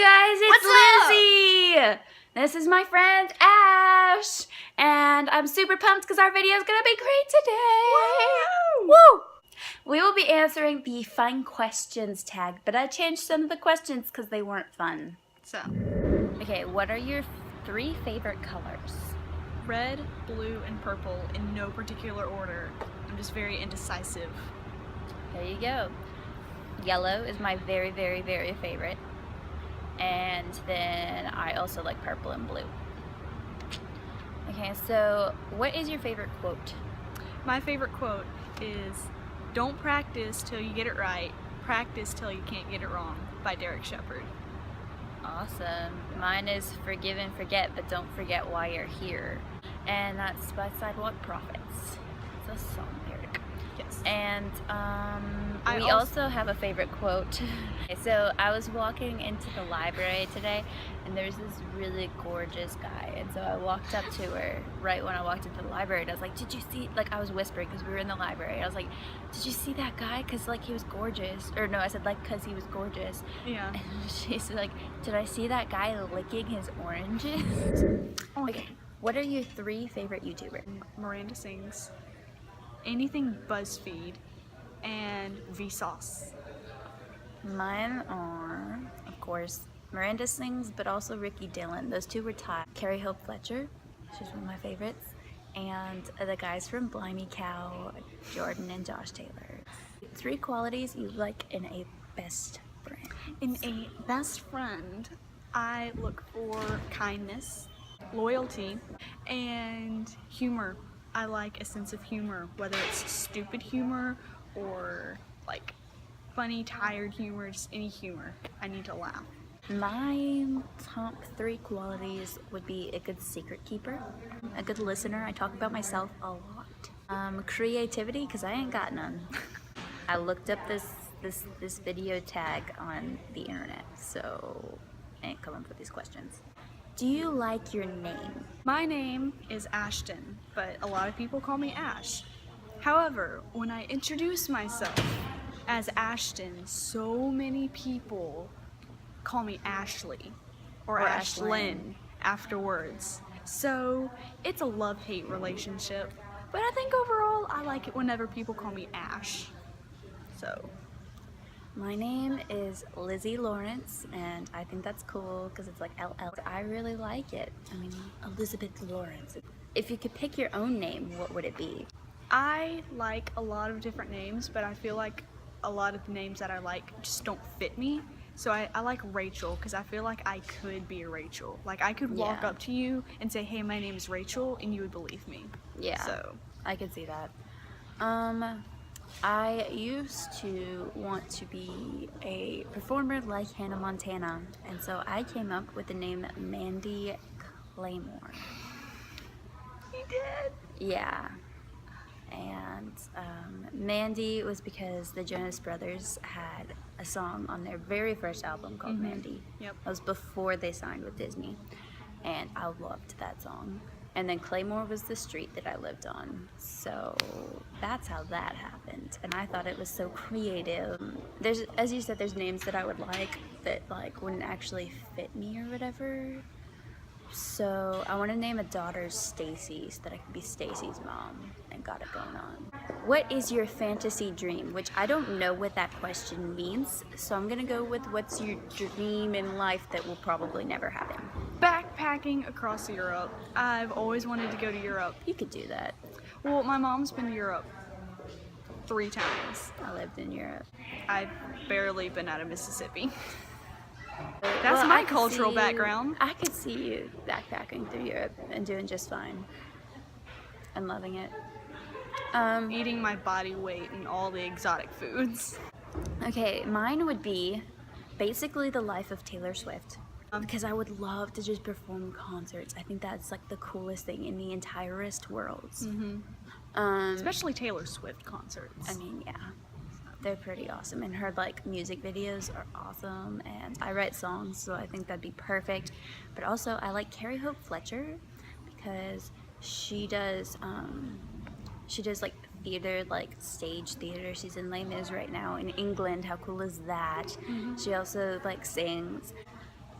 guys, it's What's Lizzie! This is my friend Ash, and I'm super pumped because our video is gonna be great today! Woo! We will be answering the fun questions tag, but I changed some of the questions because they weren't fun. So, Okay, what are your 3 favorite colors? red, blue, and purple in no particular order. I'm just very indecisive. There you go. Yellow is my very, very, very favorite. And then I also like purple and blue. Okay, so what is your favorite quote? My favorite quote is, "Don't practice till you get it right, practice till you can't get it wrong," by Derek Shepherd. Awesome. Mine is forgive and forget, but don't forget why you're here. And that's by Sidewalk Prophets. It's a song lyric. Yes. And I we also have a favorite quote. So I was walking into the library today, and there's this really gorgeous guy. And so I walked up to her right when I walked into the library, and I was like, "Did you see?" Like I was whispering because we were in the library. I was like, "Did you see that guy? Cause like he was gorgeous." Or no, I said like cause he was gorgeous. Yeah. And she's like, "Did I see that guy licking his oranges?" Okay. What are your 3 favorite YouTubers? Miranda Sings, anything BuzzFeed, and VSauce. Mine are, of course, Miranda Sings, but also Dillon. Those 2 were tied. Carrie Fletcher, she's one of my favorites, and the guys from Blimey Cow, Jordan and Josh Taylor. 3 qualities you like in a best friend. In a best friend, I look for kindness, loyalty, and humor. I like a sense of humor, whether it's stupid humor or like funny, tired humor, just any humor. I need to laugh. My top 3 qualities would be a good secret keeper, a good listener. I talk about myself a lot. Creativity, because I ain't got none. I looked up this video tag on the internet, so I ain't come up with these questions. Do you like your name? My name is Ashton, but a lot of people call me Ash. However, when I introduce myself as Ashton, so many people call me Ashley or Ashlyn afterwards. So it's a love-hate relationship, but I think overall I like it whenever people call me Ash. So My name is Lizzie Lawrence, and I think that's cool because it's like LL. I really like it. I mean, Elizabeth Lawrence. If you could pick your own name, what would it be? I like a lot of different names, but I feel like a lot of the names that I like just don't fit me. So I like Rachel because I feel like I could be a Rachel. Like I could walk up to you and say, "Hey, my name is Rachel," and you would believe me. Yeah, So I could see that. I used to want to be a performer like Hannah Montana, and so I came up with the name Mandy Claymore. you did. Yeah. And Mandy was because the Jonas Brothers had a song on their very first album called Mandy. Yep. That was before they signed with Disney, and I loved that song. And then Claymore was the street that I lived on, so that's how that happened. And I thought it was so creative. There's, as you said, there's names that I would like that like wouldn't actually fit me or whatever. So I want to name a daughter Stacy so that I can be Stacy's mom and got it going on. What is your fantasy dream? Which I don't know what that question means, so I'm gonna go with what's your dream in life that will probably never happen. Backpacking across Europe. I've always wanted to go to Europe. You could do that. Well, my mom's been to Europe 3 times. I lived in Europe. I've barely been out of Mississippi. That's my cultural background. I could see you backpacking through Europe and doing just fine and loving it. Eating my body weight in all the exotic foods. Okay, mine would be basically the life of Taylor Swift. Because I would love to just perform concerts. I think that's like the coolest thing in the entirest world. Especially Taylor Swift concerts. I mean, yeah, they're pretty awesome, and her like music videos are awesome, and I write songs, so I think that'd be perfect. But also I like Carrie Fletcher because she does like theater, like stage theater. She's in Les Mis right now in England. How cool is that? She also like sings.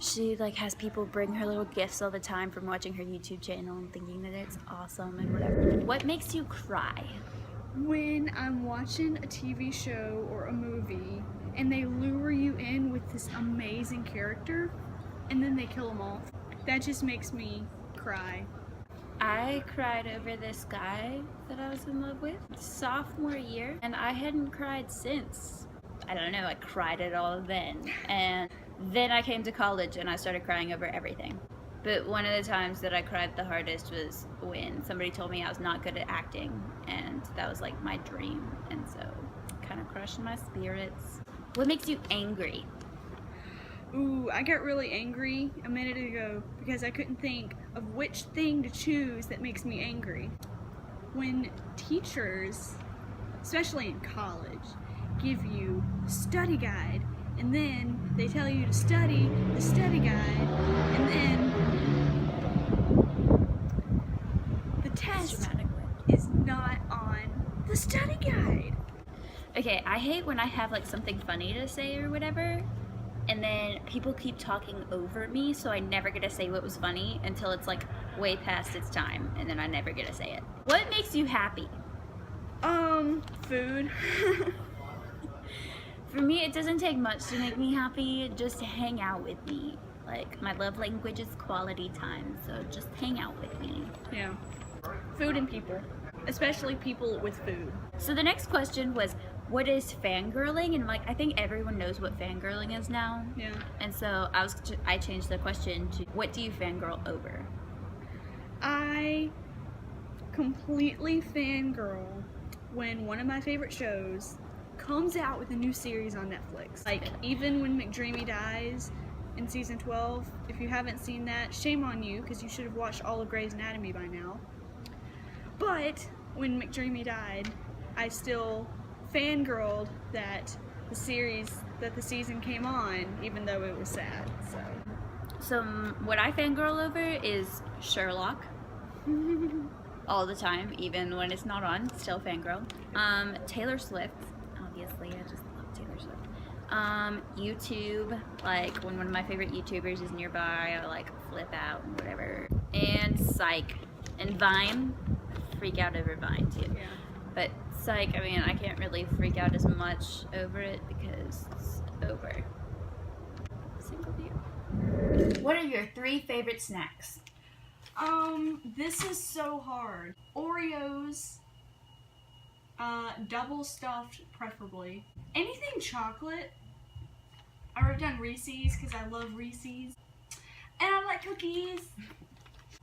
She like has people bring her little gifts all the time from watching her YouTube channel and thinking that it's awesome and whatever. What makes you cry? When I'm watching a TV show or a movie and they lure you in with this amazing character and then they kill them off, that just makes me cry. I cried over this guy that I was in love with sophomore year, and I hadn't cried since. I don't know, I cried it all then. And then I came to college and I started crying over everything. But one of the times that I cried the hardest was when somebody told me I was not good at acting, and that was like my dream, and so it kind of crushed my spirits. What makes you angry? Ooh, I got really angry a minute ago because I couldn't think of which thing to choose that makes me angry. When teachers, especially in college, give you study guide and then they tell you to study the study guide and then the test is not on the study guide. Okay, I hate when I have like something funny to say or whatever, and then people keep talking over me, so I never get to say what was funny until it's like way past its time, and then I never get to say it. What makes you happy? Food. For me, it doesn't take much to make me happy, just to hang out with me. Like, my love language is quality time, so just hang out with me. Yeah. Food and people. Especially people with food. So the next question was, what is fangirling? And like, I think everyone knows what fangirling is now. Yeah. And so I changed the question to, what do you fangirl over? I completely fangirl when one of my favorite shows comes out with a new series on Netflix. Like, even when McDreamy dies in season 12, if you haven't seen that, shame on you, because you should have watched all of Grey's Anatomy by now. But when McDreamy died, I still fangirled that the season came on, even though it was sad. So what I fangirl over is Sherlock. All the time, even when it's not on, still fangirl. Taylor Swift, obviously, I just love Taylor Swift. YouTube, like when one of my favorite YouTubers is nearby, I like flip out and whatever. And Psych. And Vine, freak out over Vine too. Yeah. But Psych, I mean, I can't really freak out as much over it because it's over. Single view. What are your 3 favorite snacks? This is so hard. Oreos, double stuffed preferably. Anything chocolate. I wrote down Reese's because I love Reese's. And I like cookies.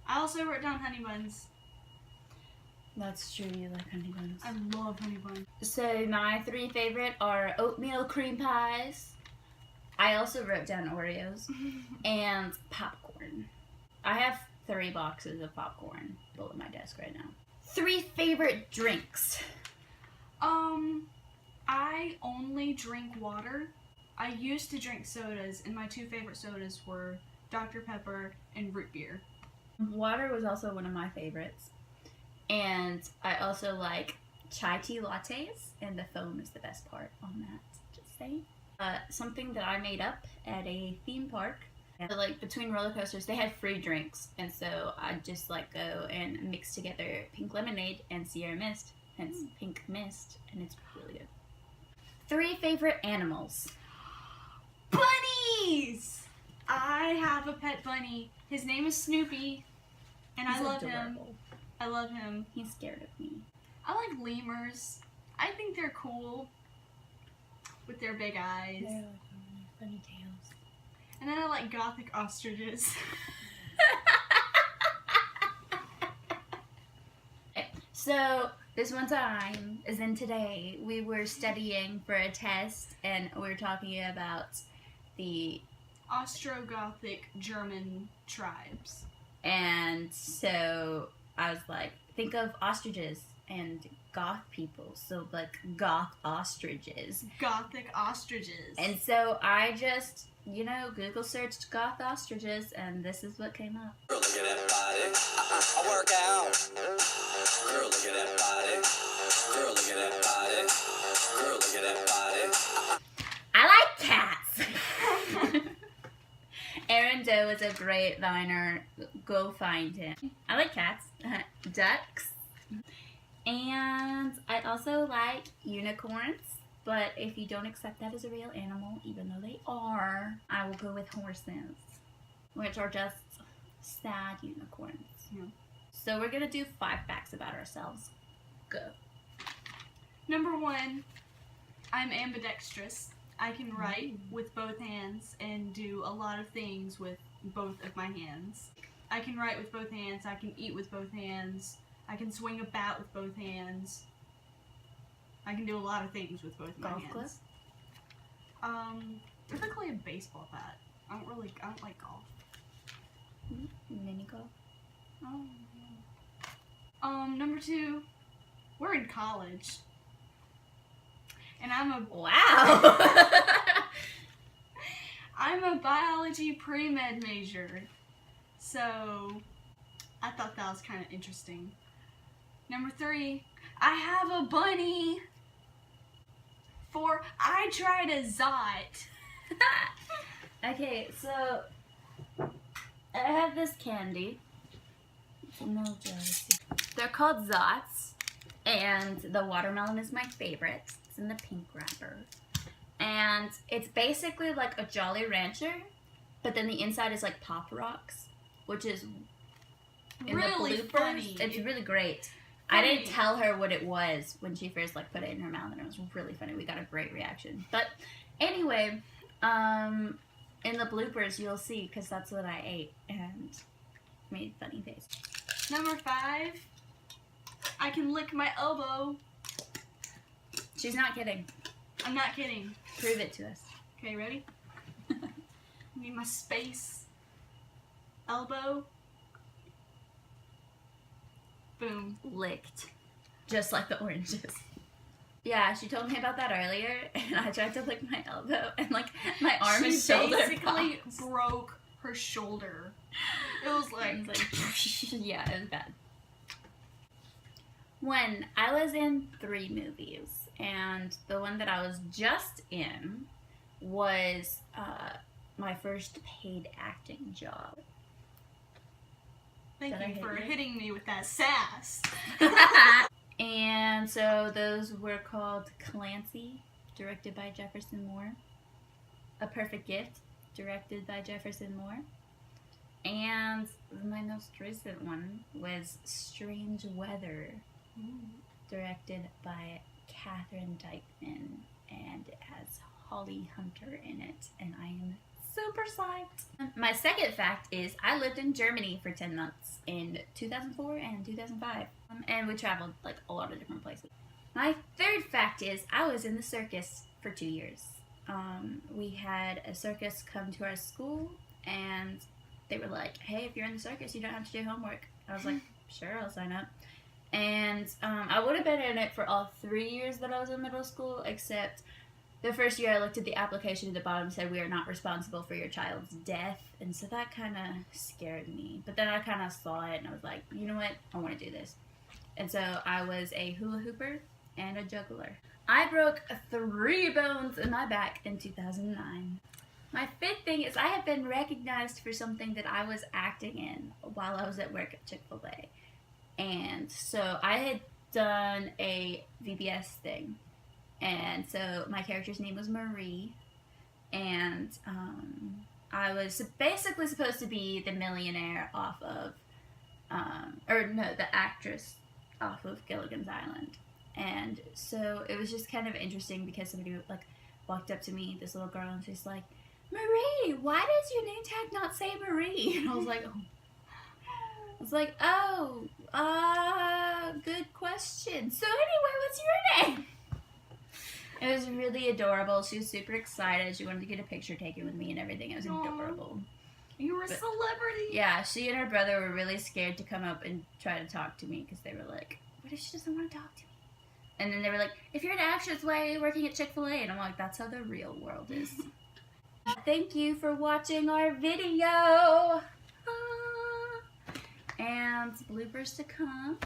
I also wrote down honey buns. That's true, you like honey buns. I love honey buns. So my 3 favorite are oatmeal cream pies. I also wrote down Oreos. And popcorn. I have 3 boxes of popcorn below my desk right now. 3 favorite drinks. I only drink water. I used to drink sodas, and my 2 favorite sodas were Dr. Pepper and root beer. Water was also one of my favorites. And I also like chai tea lattes, and the foam is the best part on that, just saying. Something that I made up at a theme park. So, like, between roller coasters, they had free drinks, and so I'd just like go and mix together pink lemonade and Sierra Mist, hence pink mist, and it's really good. 3 favorite animals. Bunnies! I have a pet bunny. His name is Snoopy, and I love him. I love him. He's scared of me. I like lemurs. I think they're cool with their big eyes. They're like funny tails. And then I like gothic ostriches. So this one time, as in today, we were studying for a test, and we were talking about the Ostrogothic German tribes. And so I was like, think of ostriches and goth people, so like goth ostriches. Gothic ostriches. And so I just, Google searched goth ostriches, and this is what came up. Girl, look at that body. I work out. Girl, look at that body. Girl, look at that body. Girl, look at that body. I like cats. Aaron Doh is a great viner. Go find him. I like cats, ducks, and I also like unicorns. But if you don't accept that as a real animal, even though they are, I will go with horses, which are just sad unicorns. Yeah. So we're gonna do 5 facts about ourselves. Go. Number 1, I'm ambidextrous. I can write with both hands and do a lot of things with both of my hands. I can write with both hands, I can eat with both hands, I can swing a bat with both hands. I can do a lot of things with both my hands. Typically a baseball bat. I don't like golf. Mini golf. Oh. Number 2, we're in college. And I'm a Wow. I'm a biology pre-med major. So I thought that was kind of interesting. Number 3, I have a bunny. 4, I tried a zot. Okay, so I have this candy. No jealousy. They're called Zots, and the watermelon is my favorite. It's in the pink wrapper. And it's basically like a Jolly Rancher, but then the inside is like Pop Rocks, which is in Really the bloopers. funny. It's really great. Funny. I didn't tell her what it was when she first like put it in her mouth, and it was really funny. We got a great reaction. But anyway, in the bloopers you'll see, because that's what I ate and made funny face. Number 5, I can lick my elbow. She's not kidding. I'm not kidding. Prove it to us. Okay, ready? Need my space. Elbow. Boom. Licked. Just like the oranges. Yeah, she told me about that earlier, and I tried to lick my elbow, and like my arm and She shoulder basically pops. broke her shoulder. It was like, yeah, it was bad. When I was in 3 movies, and the one that I was just in was my first paid acting job. thank Did I you hit for you? hitting me with that sass. And so those were called Clancy, directed by Jefferson Moore. A Perfect Gift, directed by Jefferson Moore. And my most recent one was Strange Weather, directed by Catherine Dykeman, and it has Holly Hunter in it, and I am super psyched. My second fact is I lived in Germany for 10 months in 2004 and 2005, and we traveled like a lot of different places. My third fact is I was in the circus for 2 years. We had a circus come to our school, and they were like, hey, if you're in the circus, you don't have to do homework. I was like, sure, I'll sign up. And I would have been in it for all 3 years that I was in middle school, except the first year I looked at the application at the bottom, said we are not responsible for your child's death, and so that kind of scared me. But then I kind of saw it, and I was like, you know what, I want to do this. And so I was a hula hooper and a juggler. I broke 3 bones in my back in 2009. My 5th thing is I have been recognized for something that I was acting in while I was at work at Chick-fil-A. And so I had done a VBS thing. And so my character's name was Marie. And I was basically supposed to be the millionaire off of, the actress off of Gilligan's Island. And so it was just kind of interesting because somebody like walked up to me, this little girl, and she's like, Marie, why does your name tag not say Marie? And I was like, good question. So anyway, what's your name? It was really adorable. She was super excited. She wanted to get a picture taken with me and everything. It was adorable. You were a celebrity. Yeah, she and her brother were really scared to come up and try to talk to me because they were like, what if she doesn't want to talk to me? And then they were like, if you're an actress, why are you working at Chick-fil-A? And I'm like, that's how the real world is. Thank you for watching our video. And bloopers to come.